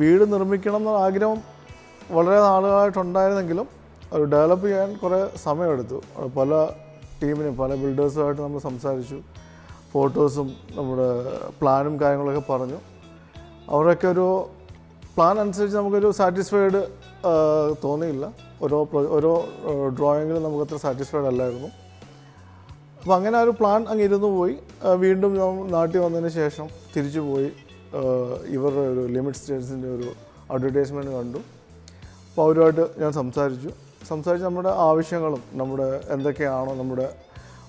വീട് നിർമ്മിക്കണം എന്ന ആഗ്രഹം വളരെ നാളുകളായിട്ടുണ്ടായിരുന്നെങ്കിലും അത് ഡെവലപ്പ് ചെയ്യാൻ കുറേ സമയമെടുത്തു. പല ടീമിനും പല ബിൽഡേഴ്സുമായിട്ട് നമ്മൾ സംസാരിച്ചു, ഫോട്ടോസും നമ്മുടെ പ്ലാനും കാര്യങ്ങളൊക്കെ പറഞ്ഞു. അവരൊക്കെ ഒരു പ്ലാൻ അനുസരിച്ച് നമുക്കൊരു സാറ്റിസ്ഫൈഡ് തോന്നിയില്ല. ഓരോ ഡ്രോയിങ്ങിലും നമുക്കത്ര സാറ്റിസ്ഫൈഡ് അല്ലായിരുന്നു. അപ്പോൾ അങ്ങനെ ഒരു പ്ലാൻ അങ്ങ് ഇരുന്ന് പോയി. വീണ്ടും നാട്ടിൽ വന്നതിന് ശേഷം തിരിച്ചു പോയി ഇവരുടെ ഒരു ലിമിറ്റ് സ്റ്റേറ്റ്സിൻ്റെ ഒരു അഡ്വർടൈസ്മെൻറ്റ് കണ്ടു. അപ്പോൾ അവരുമായിട്ട് ഞാൻ സംസാരിച്ച് നമ്മുടെ ആവശ്യങ്ങളും നമ്മുടെ എന്തൊക്കെയാണോ നമ്മുടെ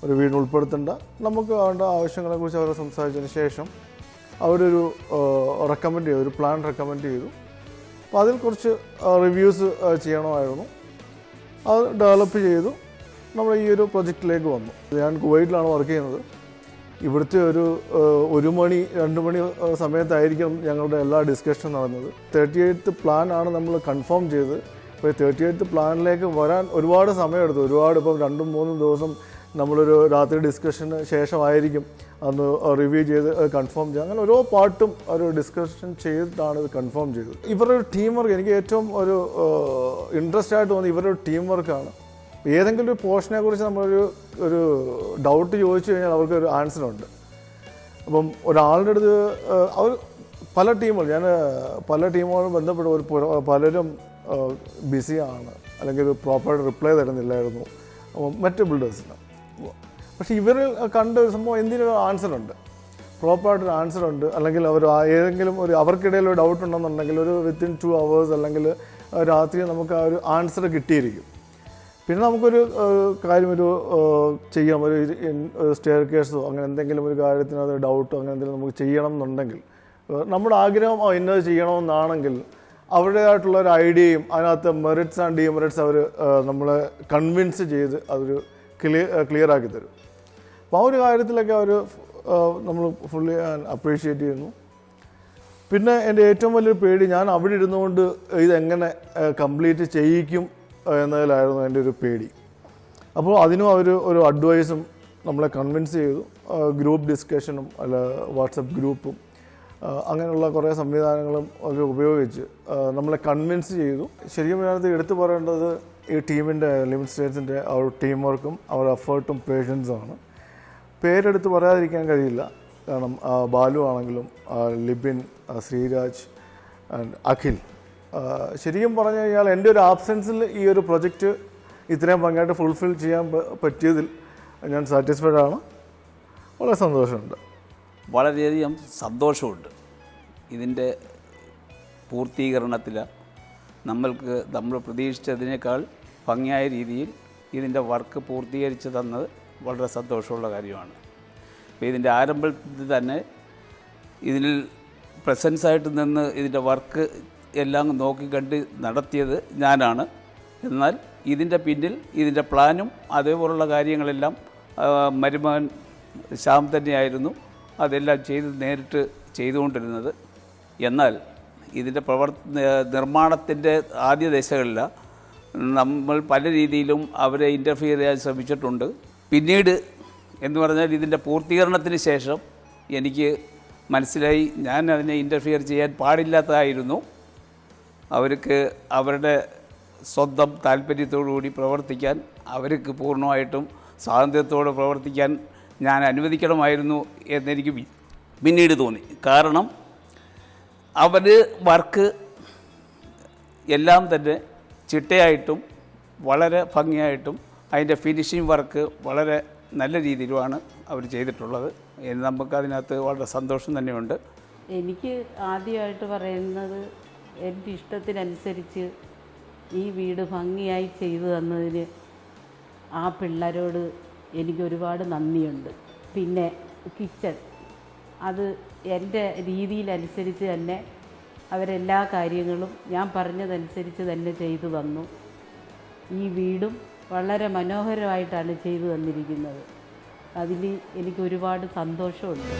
ഒരു വീടിന് ഉൾപ്പെടുത്തേണ്ട നമുക്ക് വേണ്ട ആവശ്യങ്ങളെക്കുറിച്ച് അവരെ സംസാരിച്ചതിന് ശേഷം അവരൊരു റെക്കമെൻഡ് ചെയ്തു, ഒരു പ്ലാൻ റെക്കമെൻഡ് ചെയ്തു. അപ്പോൾ അതിൽ കുറച്ച് റിവ്യൂസ് ചെയ്യണമായിരുന്നു. അത് ഡെവലപ്പ് ചെയ്തു നമ്മൾ ഈ ഒരു പ്രൊജക്റ്റിലേക്ക് വന്നു. ഞാൻ കുവൈറ്റിലാണ് വർക്ക് ചെയ്യുന്നത്. ഇവിടുത്തെ ഒരു 1 മണി 2 മണി സമയത്തായിരിക്കും ഞങ്ങളുടെ എല്ലാ ഡിസ്കഷനും നടന്നത്. 38th പ്ലാനാണ് നമ്മൾ കൺഫേം ചെയ്ത്. അപ്പോൾ 38th പ്ലാനിലേക്ക് വരാൻ ഒരുപാട് സമയമെടുത്തു. ഇപ്പം 2-3 ദിവസം നമ്മളൊരു രാത്രി ഡിസ്കഷന് ശേഷമായിരിക്കും അന്ന് റിവ്യൂ ചെയ്ത് കൺഫേം ചെയ്ത്. അങ്ങനെ ഓരോ പാർട്ടും ഒരു ഡിസ്കഷൻ ചെയ്തിട്ടാണ് ഇത് കൺഫേം ചെയ്തത്. ഇവരുടെ ഒരു ടീം വർക്ക് എനിക്ക് ഏറ്റവും ഒരു ഇൻട്രസ്റ്റ് ആയിട്ട് തോന്നി. ഇവരുടെ ഒരു ടീം വർക്കാണ്. ഏതെങ്കിലും ഒരു പോർഷനെ കുറിച്ച് ഒരു ഡൗട്ട് ചോദിച്ചു കഴിഞ്ഞാൽ അവർക്ക് ഒരു ആൻസറുണ്ട്. അപ്പം ഒരാളുടെ അടുത്ത് അവർ പല ടീമുകളും ബന്ധപ്പെട്ട് പലരും ബിസിയാണ്, അല്ലെങ്കിൽ ഒരു പ്രോപ്പറായിട്ട് റിപ്ലൈ തരുന്നില്ലായിരുന്നു മറ്റ് ബിൽഡേഴ്സിന്. പക്ഷേ ഇവർ കണ്ട ഒരു സംഭവം എന്തിനൊരു ആൻസറുണ്ട്, പ്രോപ്പറായിട്ടൊരു ആൻസറുണ്ട്. അല്ലെങ്കിൽ അവർ ഏതെങ്കിലും അവർക്കിടയിൽ ഒരു ഡൗട്ട് ഉണ്ടെന്നുണ്ടെങ്കിൽ ഒരു വിത്തിൻ 2 hours അല്ലെങ്കിൽ രാത്രി നമുക്ക് ആ ഒരു ആൻസർ കിട്ടിയിരിക്കും. പിന്നെ നമുക്കൊരു കാര്യം ചെയ്യാം, ഒരു സ്റ്റെയർ കേസോ അങ്ങനെ എന്തെങ്കിലും ഒരു കാര്യത്തിന് അത് ഡൗട്ടോ അങ്ങനെ എന്തെങ്കിലും നമുക്ക് ചെയ്യണം എന്നുണ്ടെങ്കിൽ, നമ്മുടെ ആഗ്രഹം ഇന്നത് ചെയ്യണമെന്നാണെങ്കിൽ അവരുടേതായിട്ടുള്ള ഒരു ഐഡിയയും അതിനകത്ത് മെറിറ്റ്സ് ആൻഡ് ഡിമെറിറ്റ്സ് അവർ നമ്മളെ കൺവിൻസ് ചെയ്ത് അതൊരു ക്ലിയർ ആക്കി തരും. അപ്പോൾ ആ ഒരു കാര്യത്തിലൊക്കെ നമ്മൾ ഫുള്ളി അപ്രീഷിയേറ്റ് ചെയ്യുന്നു. പിന്നെ എൻ്റെ ഏറ്റവും വലിയൊരു പേടി, ഞാൻ അവിടെ ഇരുന്നുകൊണ്ട് ഇതെങ്ങനെ കംപ്ലീറ്റ് ചെയ്യിക്കും എന്നതിലായിരുന്നു എൻ്റെ ഒരു പേടി. അപ്പോൾ അതിനും ഒരു അഡ്വൈസും നമ്മളെ കൺവിൻസ് ചെയ്തു. ഗ്രൂപ്പ് ഡിസ്കഷനും വാട്സപ്പ് ഗ്രൂപ്പും അങ്ങനെയുള്ള കുറേ സംവിധാനങ്ങളും ഒക്കെ ഉപയോഗിച്ച് നമ്മളെ കൺവിൻസ് ചെയ്തു. ശരിക്കും ഇതിനകത്ത് എടുത്തു പറയേണ്ടത് ഈ ടീമിൻ്റെ ലിമിറ്റ് സ്റ്റേറ്റ്സിൻ്റെ അവർ ടീം വർക്കും അവർ എഫേർട്ടും പേഷ്യൻസുമാണ്. പേരെടുത്ത് പറയാതിരിക്കാൻ കഴിയില്ല. കാരണം ബാലു ആണെങ്കിലും ലിബിൻ, ശ്രീരാജ് ആൻഡ് അഖിൽ, ശരിക്കും പറഞ്ഞു കഴിഞ്ഞാൽ എൻ്റെ ഒരു ആബ്സെൻസിൽ ഈ ഒരു പ്രൊജക്റ്റ് ഇത്രയും ഭംഗിയായിട്ട് ഫുൾഫിൽ ചെയ്യാൻ പറ്റിയതിൽ ഞാൻ സാറ്റിസ്ഫൈഡ് ആണ്. വളരെ സന്തോഷമുണ്ട്. വളരെയധികം സന്തോഷമുണ്ട്. ഇതിൻ്റെ പൂർത്തീകരണത്തിൽ നമ്മൾ പ്രതീക്ഷിച്ചതിനേക്കാൾ ഭംഗിയായ രീതിയിൽ ഇതിൻ്റെ വർക്ക് പൂർത്തീകരിച്ച് തന്നത് വളരെ സന്തോഷമുള്ള കാര്യമാണ്. അപ്പോൾ ഇതിൻ്റെ ആരംഭത്തിൽ തന്നെ ഇതിൽ പ്രസൻസായിട്ട് നിന്ന് ഇതിൻ്റെ വർക്ക് എല്ലാം നോക്കിക്കണ്ട് നടത്തിയത് ഞാനാണ്. എന്നാൽ ഇതിൻ്റെ പിന്നിൽ ഇതിൻ്റെ പ്ലാനും അതേപോലുള്ള കാര്യങ്ങളെല്ലാം മരുമകൻ ശ്യാം തന്നെയായിരുന്നു അതെല്ലാം നേരിട്ട് ചെയ്തുകൊണ്ടിരുന്നത്. എന്നാൽ ഇതിൻ്റെ നിർമ്മാണത്തിൻ്റെ ആദ്യ ദശകളിൽ നമ്മൾ പല രീതിയിലും അവരെ ഇൻ്റർഫിയർ ചെയ്യാൻ ശ്രമിച്ചിട്ടുണ്ട്. പിന്നീട് എന്ന് പറഞ്ഞാൽ ഇതിൻ്റെ പൂർത്തീകരണത്തിന് ശേഷം എനിക്ക് മനസ്സിലായി ഞാൻ അതിനെ ഇൻ്റർഫിയർ ചെയ്യാൻ പാടില്ലാത്തതായിരുന്നു. അവർക്ക് അവരുടെ സ്വന്തം താല്പര്യത്തോടുകൂടി പ്രവർത്തിക്കാൻ, അവർക്ക് പൂർണ്ണമായിട്ടും സ്വാതന്ത്ര്യത്തോടെ പ്രവർത്തിക്കാൻ ഞാൻ അനുവദിക്കണമായിരുന്നു എന്നെനിക്ക് പിന്നീട് തോന്നി. കാരണം അവർ വർക്ക് എല്ലാം തന്നെ ചിട്ടയായിട്ടും വളരെ ഭംഗിയായിട്ടും അതിൻ്റെ ഫിനിഷിംഗ് വർക്ക് വളരെ നല്ല രീതിയിലുമാണ് അവർ ചെയ്തിട്ടുള്ളത്. നമുക്കതിനകത്ത് വളരെ സന്തോഷം തന്നെയുണ്ട്. എനിക്ക് ആദ്യമായിട്ട് പറയുന്നത്, എൻ്റെ ഇഷ്ടത്തിനനുസരിച്ച് ഈ വീട് ഭംഗിയായി ചെയ്തു തന്നതിന് ആ പിള്ളേരോട് എനിക്ക് ഒരുപാട് നന്ദിയുണ്ട്. പിന്നെ കിച്ചൺ അത് എൻ്റെ രീതിയിലനുസരിച്ച് തന്നെ അവരെല്ലാ കാര്യങ്ങളും ഞാൻ പറഞ്ഞതനുസരിച്ച് തന്നെ ചെയ്തു തന്നു. ഈ വീടും വളരെ മനോഹരമായിട്ടാണ് ചെയ്തു തന്നിരിക്കുന്നത്. അതിൽ എനിക്ക് ഒരുപാട് സന്തോഷമുണ്ട്.